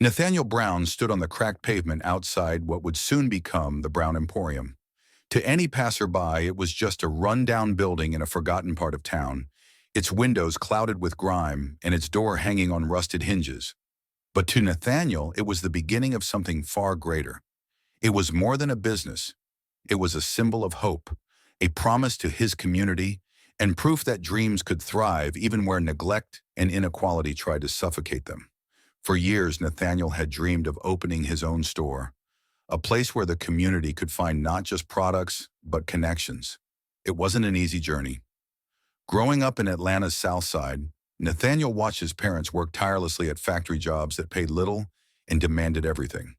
Nathaniel Brown stood on the cracked pavement outside what would soon become the Brown Emporium. To any passerby, it was just a run-down building in a forgotten part of town, its windows clouded with grime and its door hanging on rusted hinges. But to Nathaniel, it was the beginning of something far greater. It was more than a business. It was a symbol of hope, a promise to his community, and proof that dreams could thrive even where neglect and inequality tried to suffocate them. For years, Nathaniel had dreamed of opening his own store, a place where the community could find not just products, but connections. It wasn't an easy journey. Growing up in Atlanta's South Side, Nathaniel watched his parents work tirelessly at factory jobs that paid little and demanded everything.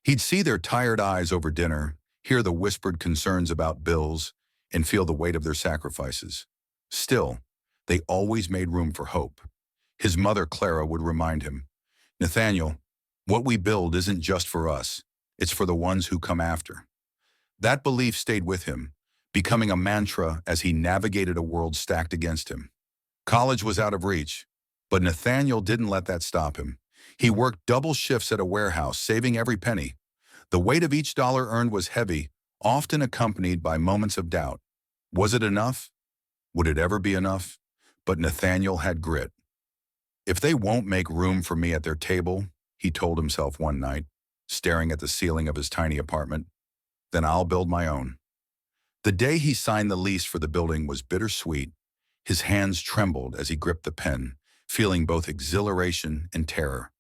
He'd see their tired eyes over dinner, hear the whispered concerns about bills, and feel the weight of their sacrifices. Still, they always made room for hope. His mother, Clara, would remind him, "Nathaniel, what we build isn't just for us. It's for the ones who come after." That belief stayed with him, becoming a mantra as he navigated a world stacked against him. College was out of reach, but Nathaniel didn't let that stop him. He worked double shifts at a warehouse, saving every penny. The weight of each dollar earned was heavy, often accompanied by moments of doubt. Was it enough? Would it ever be enough? But Nathaniel had grit. "If they won't make room for me at their table," he told himself one night, staring at the ceiling of his tiny apartment, "then I'll build my own." The day he signed the lease for the building was bittersweet. His hands trembled as he gripped the pen, feeling both exhilaration and terror.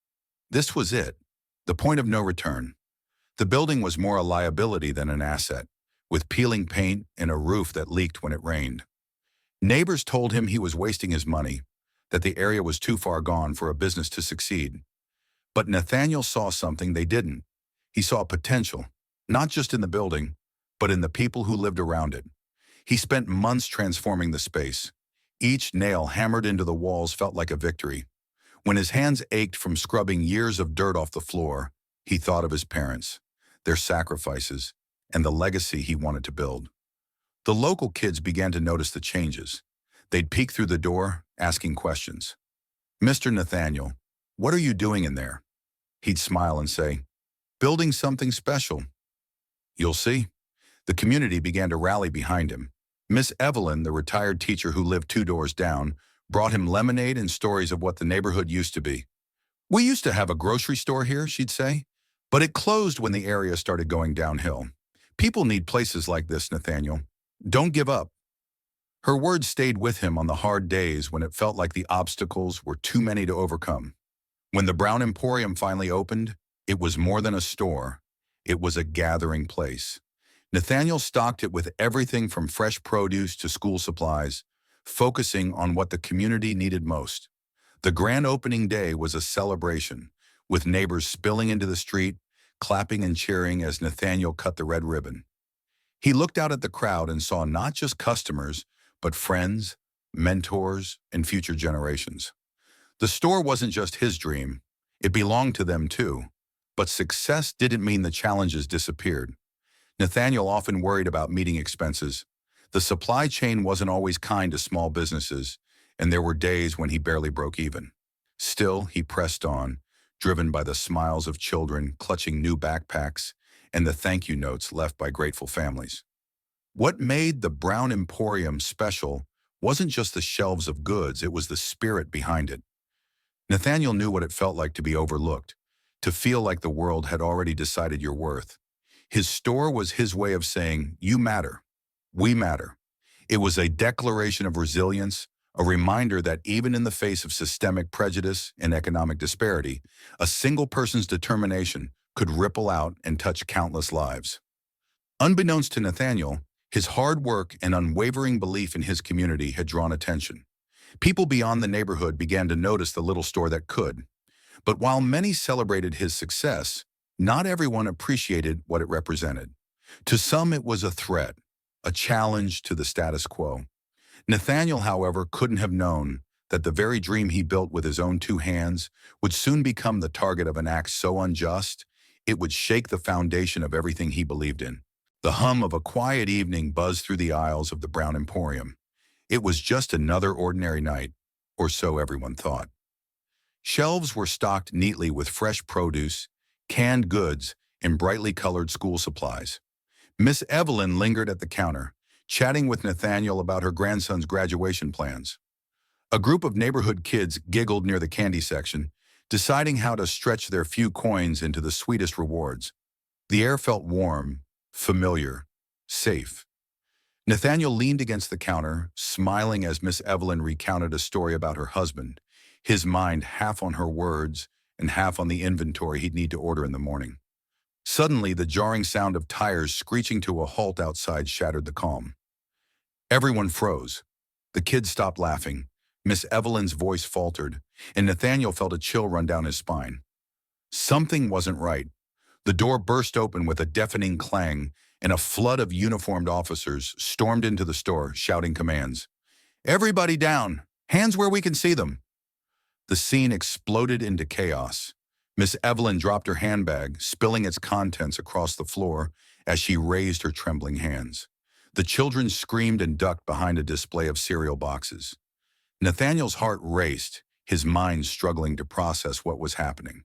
This was it, the point of no return. The building was more a liability than an asset, with peeling paint and a roof that leaked when it rained. Neighbors told him he was wasting his money, that the area was too far gone for a business to succeed. But Nathaniel saw something they didn't. He saw potential, not just in the building, but in the people who lived around it. He spent months transforming the space. Each nail hammered into the walls felt like a victory. When his hands ached from scrubbing years of dirt off the floor, he thought of his parents, their sacrifices, and the legacy he wanted to build. The local kids began to notice the changes. They'd peek through the door, asking questions. "Mr. Nathaniel, what are you doing in there?" He'd smile and say, "Building something special." "You'll see." The community began to rally behind him. Miss Evelyn, the retired teacher who lived 2 doors down, brought him lemonade and stories of what the neighborhood used to be. "We used to have a grocery store here," she'd say, "but it closed when the area started going downhill. People need places like this, Nathaniel. Don't give up." Her words stayed with him on the hard days when it felt like the obstacles were too many to overcome. When the Brown Emporium finally opened, it was more than a store. It was a gathering place. Nathaniel stocked it with everything from fresh produce to school supplies, focusing on what the community needed most. The grand opening day was a celebration, with neighbors spilling into the street, clapping and cheering as Nathaniel cut the red ribbon. He looked out at the crowd and saw not just customers, but friends, mentors, and future generations. The store wasn't just his dream, it belonged to them too. But success didn't mean the challenges disappeared. Nathaniel often worried about meeting expenses. The supply chain wasn't always kind to small businesses, and there were days when he barely broke even. Still, he pressed on, driven by the smiles of children clutching new backpacks and the thank you notes left by grateful families. What made the Brown Emporium special wasn't just the shelves of goods, it was the spirit behind it. Nathaniel knew what it felt like to be overlooked, to feel like the world had already decided your worth. His store was his way of saying, "You matter. We matter." It was a declaration of resilience, a reminder that even in the face of systemic prejudice and economic disparity, a single person's determination could ripple out and touch countless lives. Unbeknownst to Nathaniel, his hard work and unwavering belief in his community had drawn attention. People beyond the neighborhood began to notice the little store that could. But while many celebrated his success, not everyone appreciated what it represented. To some, it was a threat, a challenge to the status quo. Nathaniel, however, couldn't have known that the very dream he built with his own 2 hands would soon become the target of an act so unjust, it would shake the foundation of everything he believed in. The hum of a quiet evening buzzed through the aisles of the Brown Emporium. It was just another ordinary night, or so everyone thought. Shelves were stocked neatly with fresh produce, canned goods, and brightly colored school supplies. Miss Evelyn lingered at the counter, chatting with Nathaniel about her grandson's graduation plans. A group of neighborhood kids giggled near the candy section, deciding how to stretch their few coins into the sweetest rewards. The air felt warm, familiar, safe. Nathaniel leaned against the counter, smiling as Miss Evelyn recounted a story about her husband, his mind half on her words and half on the inventory he'd need to order in the morning. Suddenly, the jarring sound of tires screeching to a halt outside shattered the calm. Everyone froze. The kids stopped laughing. Miss Evelyn's voice faltered, and Nathaniel felt a chill run down his spine. Something wasn't right. The door burst open with a deafening clang, and a flood of uniformed officers stormed into the store, shouting commands. "Everybody down! Hands where we can see them!" The scene exploded into chaos. Miss Evelyn dropped her handbag, spilling its contents across the floor as she raised her trembling hands. The children screamed and ducked behind a display of cereal boxes. Nathaniel's heart raced, his mind struggling to process what was happening.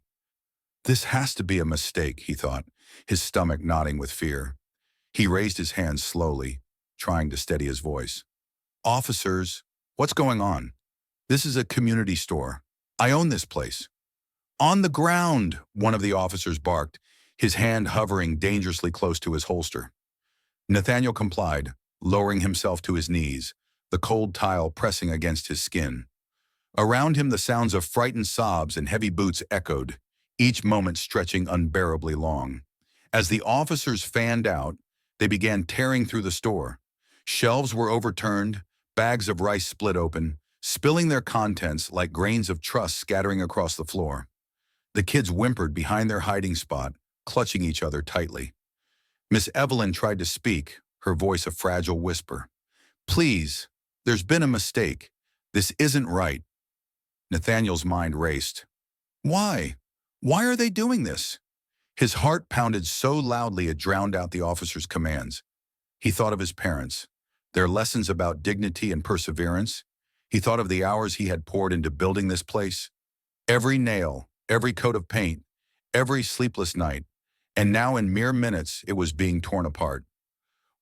This has to be a mistake, he thought, his stomach knotting with fear. He raised his hands slowly, trying to steady his voice. "Officers, what's going on? This is a community store. I own this place." "On the ground," one of the officers barked, his hand hovering dangerously close to his holster. Nathaniel complied, lowering himself to his knees, the cold tile pressing against his skin. Around him, the sounds of frightened sobs and heavy boots echoed, each moment stretching unbearably long. As the officers fanned out, they began tearing through the store. Shelves were overturned, bags of rice split open, spilling their contents like grains of trust scattering across the floor. The kids whimpered behind their hiding spot, clutching each other tightly. Miss Evelyn tried to speak, her voice a fragile whisper. "Please, there's been a mistake. This isn't right." Nathaniel's mind raced. Why? Why are they doing this? His heart pounded so loudly it drowned out the officer's commands. He thought of his parents, their lessons about dignity and perseverance. He thought of the hours he had poured into building this place. Every nail, every coat of paint, every sleepless night, and now in mere minutes it was being torn apart.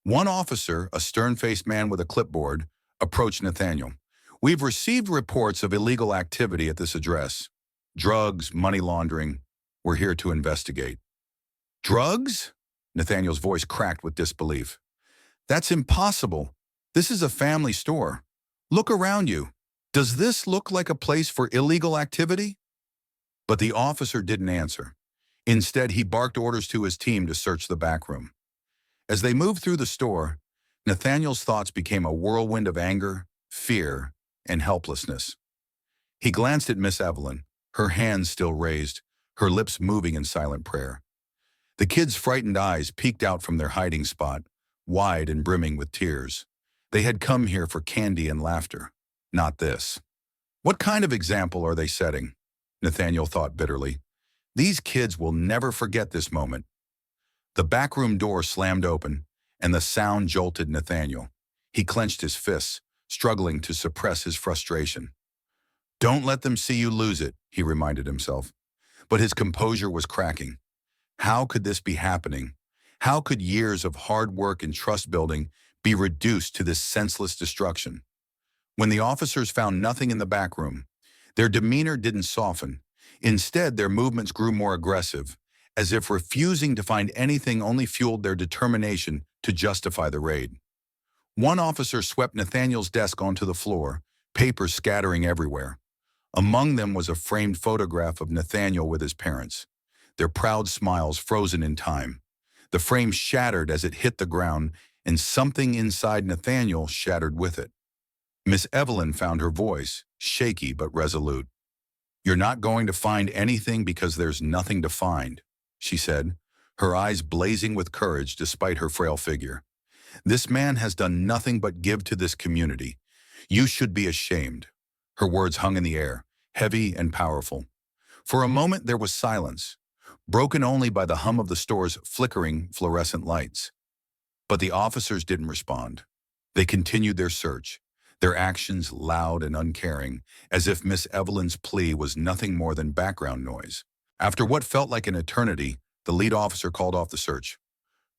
One officer, a stern-faced man with a clipboard, approached Nathaniel. "We've received reports of illegal activity at this address. Drugs, money laundering. We're here to investigate." "Drugs?" Nathaniel's voice cracked with disbelief. "That's impossible. This is a family store. Look around you. Does this look like a place for illegal activity?" But the officer didn't answer. Instead, he barked orders to his team to search the back room. As they moved through the store, Nathaniel's thoughts became a whirlwind of anger, fear, and helplessness. He glanced at Miss Evelyn, her hands still raised, her lips moving in silent prayer. The kids' frightened eyes peeked out from their hiding spot, wide and brimming with tears. They had come here for candy and laughter, not this. What kind of example are they setting? Nathaniel thought bitterly. These kids will never forget this moment. The backroom door slammed open, and the sound jolted Nathaniel. He clenched his fists, struggling to suppress his frustration. "Don't let them see you lose it," he reminded himself. But his composure was cracking. How could this be happening? How could years of hard work and trust building be reduced to this senseless destruction? When the officers found nothing in the back room, their demeanor didn't soften. Instead, their movements grew more aggressive, as if refusing to find anything only fueled their determination to justify the raid. One officer swept Nathaniel's desk onto the floor, papers scattering everywhere. Among them was a framed photograph of Nathaniel with his parents, their proud smiles frozen in time. The frame shattered as it hit the ground, and something inside Nathaniel shattered with it. Miss Evelyn found her voice, shaky but resolute. "You're not going to find anything because there's nothing to find," she said, her eyes blazing with courage despite her frail figure. "This man has done nothing but give to this community. You should be ashamed." Her words hung in the air, heavy and powerful. For a moment there was silence, broken only by the hum of the store's flickering fluorescent lights. But the officers didn't respond. They continued their search, their actions loud and uncaring, as if Miss Evelyn's plea was nothing more than background noise. After what felt like an eternity, the lead officer called off the search.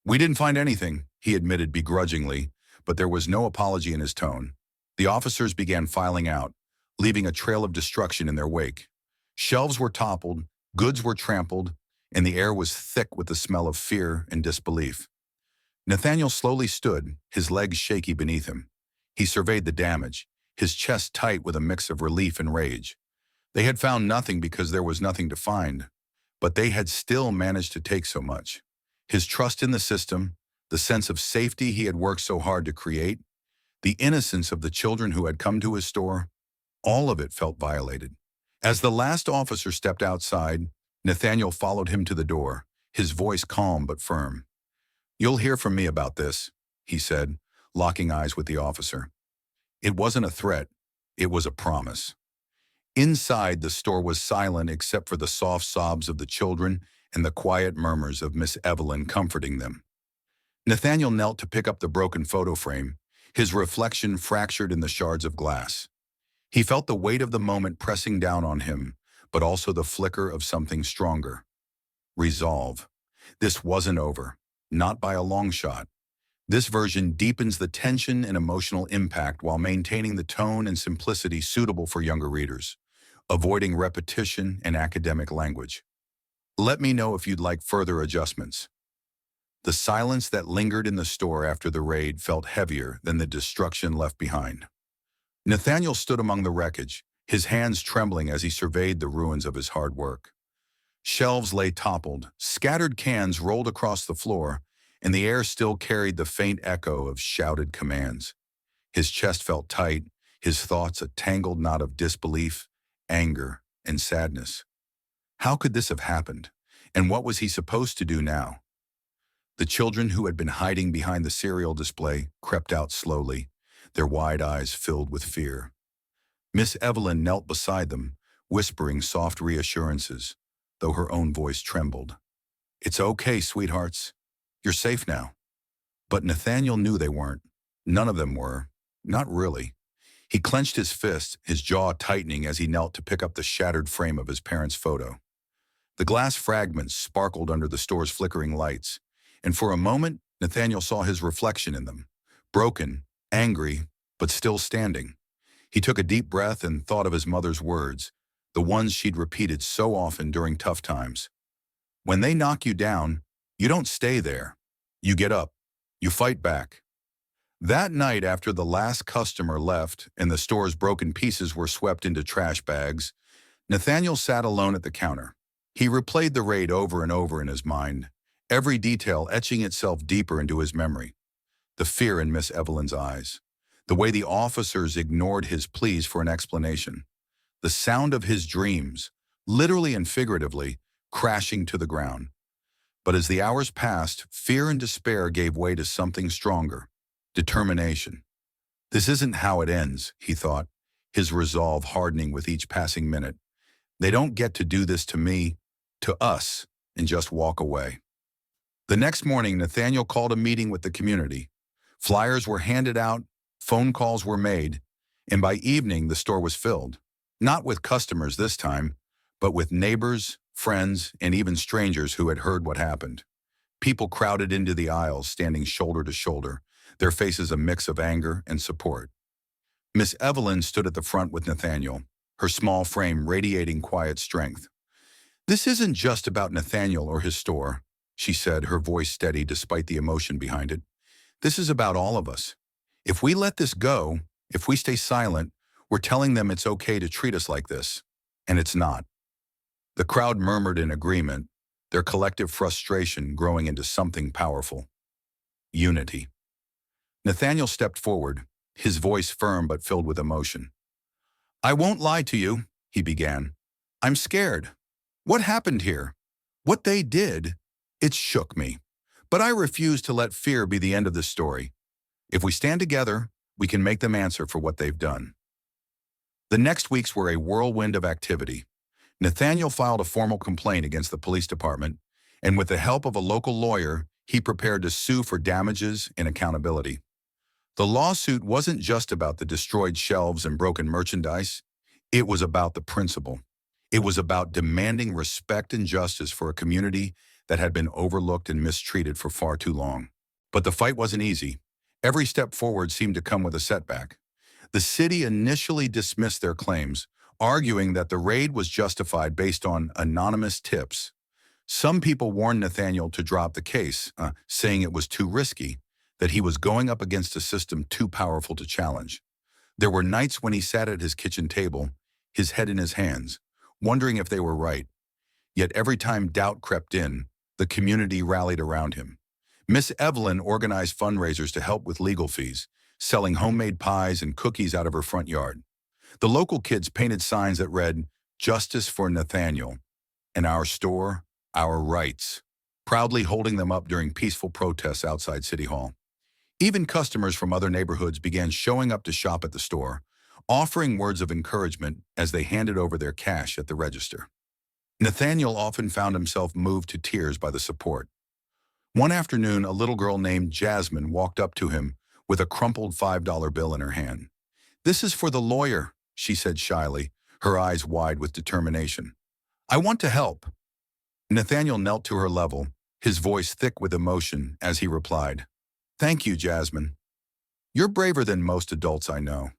"We didn't find anything," he admitted begrudgingly, but there was no apology in his tone. The officers began filing out, leaving a trail of destruction in their wake. Shelves were toppled, goods were trampled, and the air was thick with the smell of fear and disbelief. Nathaniel slowly stood, his legs shaky beneath him. He surveyed the damage, his chest tight with a mix of relief and rage. They had found nothing because there was nothing to find, but they had still managed to take so much. His trust in the system, the sense of safety he had worked so hard to create, the innocence of the children who had come to his store, all of it felt violated. As the last officer stepped outside, Nathaniel followed him to the door, his voice calm but firm. "You'll hear from me about this," he said, locking eyes with the officer. It wasn't a threat, it was a promise. Inside, the store was silent except for the soft sobs of the children and the quiet murmurs of Miss Evelyn comforting them. Nathaniel knelt to pick up the broken photo frame, his reflection fractured in the shards of glass. He felt the weight of the moment pressing down on him, but also the flicker of something stronger. Resolve. This wasn't over, not by a long shot. This version deepens the tension and emotional impact while maintaining the tone and simplicity suitable for younger readers, avoiding repetition and academic language. Let me know if you'd like further adjustments. The silence that lingered in the store after the raid felt heavier than the destruction left behind. Nathaniel stood among the wreckage, his hands trembling as he surveyed the ruins of his hard work. Shelves lay toppled, scattered cans rolled across the floor, and the air still carried the faint echo of shouted commands. His chest felt tight, his thoughts a tangled knot of disbelief, anger, and sadness. How could this have happened? And what was he supposed to do now? The children who had been hiding behind the cereal display crept out slowly, their wide eyes filled with fear. Miss Evelyn knelt beside them, whispering soft reassurances, though her own voice trembled. "It's okay, sweethearts. You're safe now." But Nathaniel knew they weren't. None of them were. Not really. He clenched his fist, his jaw tightening as he knelt to pick up the shattered frame of his parents' photo. The glass fragments sparkled under the store's flickering lights, and for a moment, Nathaniel saw his reflection in them, broken, angry, but still standing. He took a deep breath and thought of his mother's words, the ones she'd repeated so often during tough times. "When they knock you down, you don't stay there. You get up. You fight back." That night, after the last customer left and the store's broken pieces were swept into trash bags, Nathaniel sat alone at the counter. He replayed the raid over and over in his mind, every detail etching itself deeper into his memory. The fear in Miss Evelyn's eyes, the way the officers ignored his pleas for an explanation, the sound of his dreams, literally and figuratively, crashing to the ground. But as the hours passed, fear and despair gave way to something stronger, determination. "This isn't how it ends," he thought, his resolve hardening with each passing minute. "They don't get to do this to me, to us, and just walk away." The next morning, Nathaniel called a meeting with the community. Flyers were handed out, phone calls were made, and by evening the store was filled. Not with customers this time, but with neighbors, friends, and even strangers who had heard what happened. People crowded into the aisles, standing shoulder to shoulder, their faces a mix of anger and support. Miss Evelyn stood at the front with Nathaniel, her small frame radiating quiet strength. "This isn't just about Nathaniel or his store," she said, her voice steady despite the emotion behind it. "This is about all of us. If we let this go, if we stay silent, we're telling them it's okay to treat us like this. And it's not." The crowd murmured in agreement, their collective frustration growing into something powerful. Unity. Nathaniel stepped forward, his voice firm but filled with emotion. "I won't lie to you," he began. "I'm scared. What happened here? What they did, it shook me. But I refuse to let fear be the end of this story. If we stand together, we can make them answer for what they've done." The next weeks were a whirlwind of activity. Nathaniel filed a formal complaint against the police department, and with the help of a local lawyer, he prepared to sue for damages and accountability. The lawsuit wasn't just about the destroyed shelves and broken merchandise. It was about the principle. It was about demanding respect and justice for a community that had been overlooked and mistreated for far too long. But the fight wasn't easy. Every step forward seemed to come with a setback. The city initially dismissed their claims, arguing that the raid was justified based on anonymous tips. Some people warned Nathaniel to drop the case, saying it was too risky, that he was going up against a system too powerful to challenge. There were nights when he sat at his kitchen table, his head in his hands, wondering if they were right. Yet every time doubt crept in, the community rallied around him. Miss Evelyn organized fundraisers to help with legal fees, selling homemade pies and cookies out of her front yard. The local kids painted signs that read, "Justice for Nathaniel," and "Our store, our rights," proudly holding them up during peaceful protests outside City Hall. Even customers from other neighborhoods began showing up to shop at the store, offering words of encouragement as they handed over their cash at the register. Nathaniel often found himself moved to tears by the support. One afternoon, a little girl named Jasmine walked up to him with a crumpled $5 bill in her hand. "This is for the lawyer," she said shyly, her eyes wide with determination. "I want to help." Nathaniel knelt to her level, his voice thick with emotion as he replied, "Thank you, Jasmine. You're braver than most adults I know."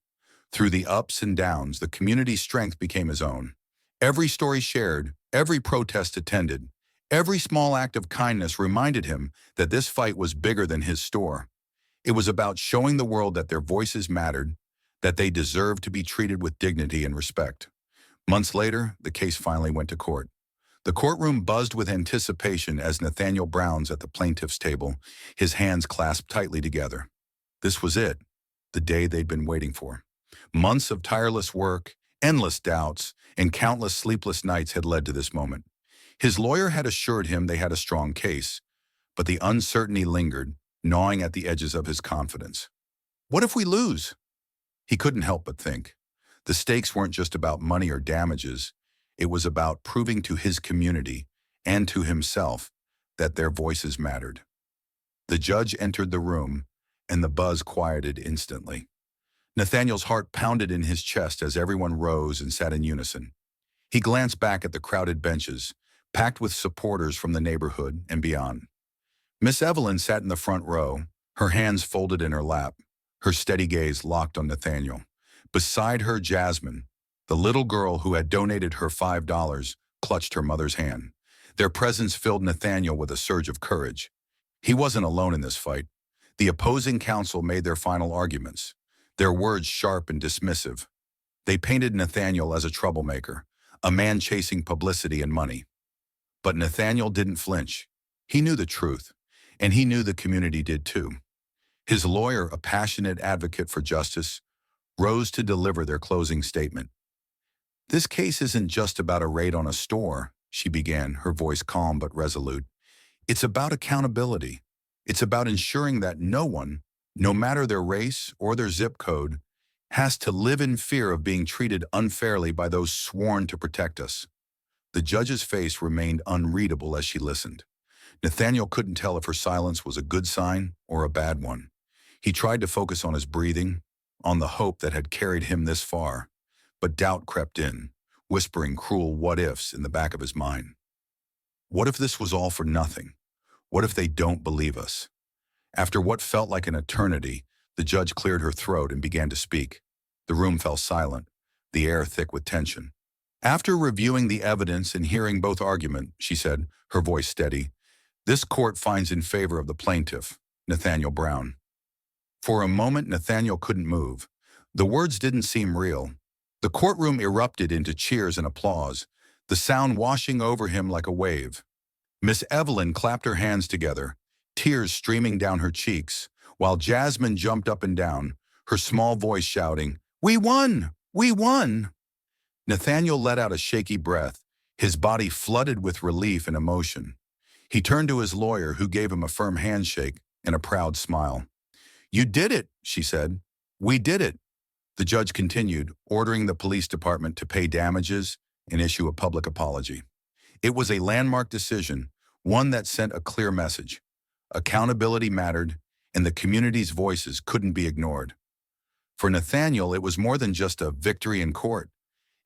Through the ups and downs, the community's strength became his own. Every story shared, every protest attended, every small act of kindness reminded him that this fight was bigger than his store. It was about showing the world that their voices mattered, that they deserved to be treated with dignity and respect. Months later, the case finally went to court. The courtroom buzzed with anticipation as Nathaniel Brown's at the plaintiff's table, his hands clasped tightly together. This was it, the day they'd been waiting for. Months of tireless work, endless doubts, and countless sleepless nights had led to this moment. His lawyer had assured him they had a strong case, but the uncertainty lingered, gnawing at the edges of his confidence. What if we lose? He couldn't help but think. The stakes weren't just about money or damages. It was about proving to his community and to himself that their voices mattered. The judge entered the room, and the buzz quieted instantly. Nathaniel's heart pounded in his chest as everyone rose and sat in unison. He glanced back at the crowded benches, packed with supporters from the neighborhood and beyond. Miss Evelyn sat in the front row, her hands folded in her lap, her steady gaze locked on Nathaniel. Beside her, Jasmine, the little girl who had donated her $5, clutched her mother's hand. Their presence filled Nathaniel with a surge of courage. He wasn't alone in this fight. The opposing counsel made their final arguments, their words sharp and dismissive. They painted Nathaniel as a troublemaker, a man chasing publicity and money. But Nathaniel didn't flinch. He knew the truth, and he knew the community did too. His lawyer, a passionate advocate for justice, rose to deliver their closing statement. "This case isn't just about a raid on a store," she began, her voice calm but resolute. "It's about accountability. It's about ensuring that no one, no matter their race or their zip code, has to live in fear of being treated unfairly by those sworn to protect us." The judge's face remained unreadable as she listened. Nathaniel couldn't tell if her silence was a good sign or a bad one. He tried to focus on his breathing, on the hope that had carried him this far, but doubt crept in, whispering cruel what-ifs in the back of his mind. What if this was all for nothing? What if they don't believe us? After what felt like an eternity, the judge cleared her throat and began to speak. The room fell silent, the air thick with tension. "After reviewing the evidence and hearing both arguments," she said, her voice steady, "this court finds in favor of the plaintiff, Nathaniel Brown." For a moment, Nathaniel couldn't move. The words didn't seem real. The courtroom erupted into cheers and applause, the sound washing over him like a wave. Miss Evelyn clapped her hands together, tears streaming down her cheeks, while Jasmine jumped up and down, her small voice shouting, "We won! We won!" Nathaniel let out a shaky breath, his body flooded with relief and emotion. He turned to his lawyer, who gave him a firm handshake and a proud smile. "You did it," she said. "We did it." The judge continued, ordering the police department to pay damages and issue a public apology. It was a landmark decision, one that sent a clear message. Accountability mattered, and the community's voices couldn't be ignored. For Nathaniel, it was more than just a victory in court.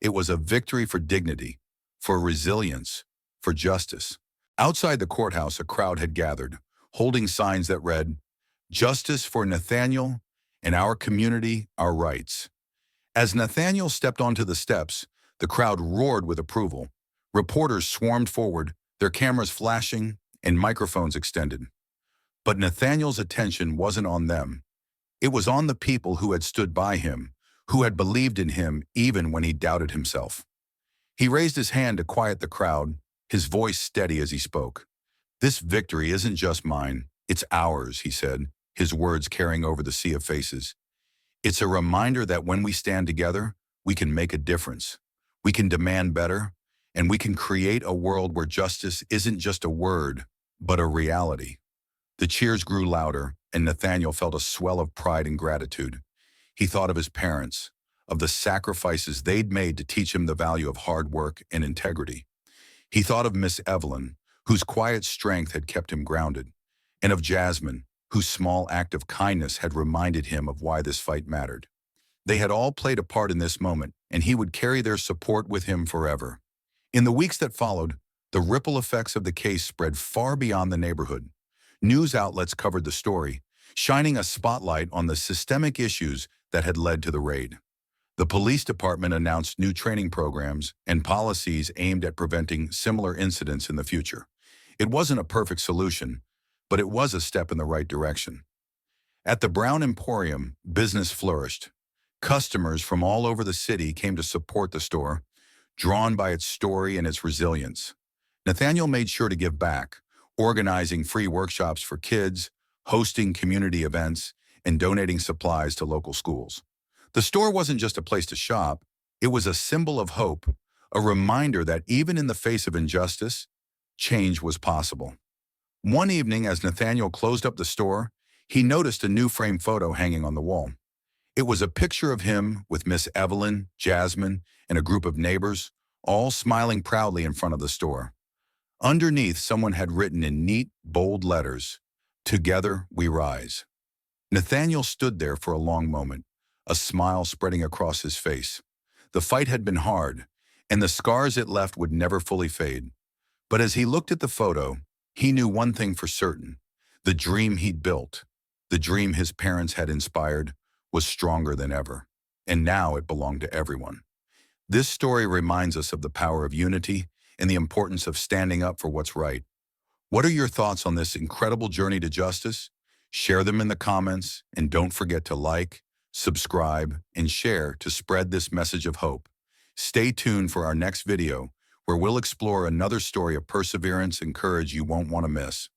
It was a victory for dignity, for resilience, for justice. Outside the courthouse, a crowd had gathered, holding signs that read, "Justice for Nathaniel, in our community, our rights." As Nathaniel stepped onto the steps, the crowd roared with approval. Reporters swarmed forward, their cameras flashing and microphones extended. But Nathaniel's attention wasn't on them. It was on the people who had stood by him, who had believed in him even when he doubted himself. He raised his hand to quiet the crowd, his voice steady as he spoke. "This victory isn't just mine, it's ours," he said, his words carrying over the sea of faces. "It's a reminder that when we stand together, we can make a difference. We can demand better, and we can create a world where justice isn't just a word, but a reality." The cheers grew louder, and Nathaniel felt a swell of pride and gratitude. He thought of his parents, of the sacrifices they'd made to teach him the value of hard work and integrity. He thought of Miss Evelyn, whose quiet strength had kept him grounded, and of Jasmine, whose small act of kindness had reminded him of why this fight mattered. They had all played a part in this moment, and he would carry their support with him forever. In the weeks that followed, the ripple effects of the case spread far beyond the neighborhood. News outlets covered the story, shining a spotlight on the systemic issues that had led to the raid. The police department announced new training programs and policies aimed at preventing similar incidents in the future. It wasn't a perfect solution, but it was a step in the right direction. At the Brown Emporium, business flourished. Customers from all over the city came to support the store, drawn by its story and its resilience. Nathaniel made sure to give back, organizing free workshops for kids, hosting community events, and donating supplies to local schools. The store wasn't just a place to shop, it was a symbol of hope, a reminder that even in the face of injustice, change was possible. One evening, as Nathaniel closed up the store, he noticed a new framed photo hanging on the wall. It was a picture of him with Miss Evelyn, Jasmine, and a group of neighbors, all smiling proudly in front of the store. Underneath, someone had written in neat, bold letters, "Together we rise." Nathaniel stood there for a long moment, a smile spreading across his face. The fight had been hard, and the scars it left would never fully fade. But as he looked at the photo, he knew one thing for certain. The dream he'd built, the dream his parents had inspired, was stronger than ever. And now it belonged to everyone. This story reminds us of the power of unity and the importance of standing up for what's right. What are your thoughts on this incredible journey to justice? Share them in the comments, and don't forget to like, subscribe, and share to spread this message of hope. Stay tuned for our next video, where we'll explore another story of perseverance and courage you won't want to miss.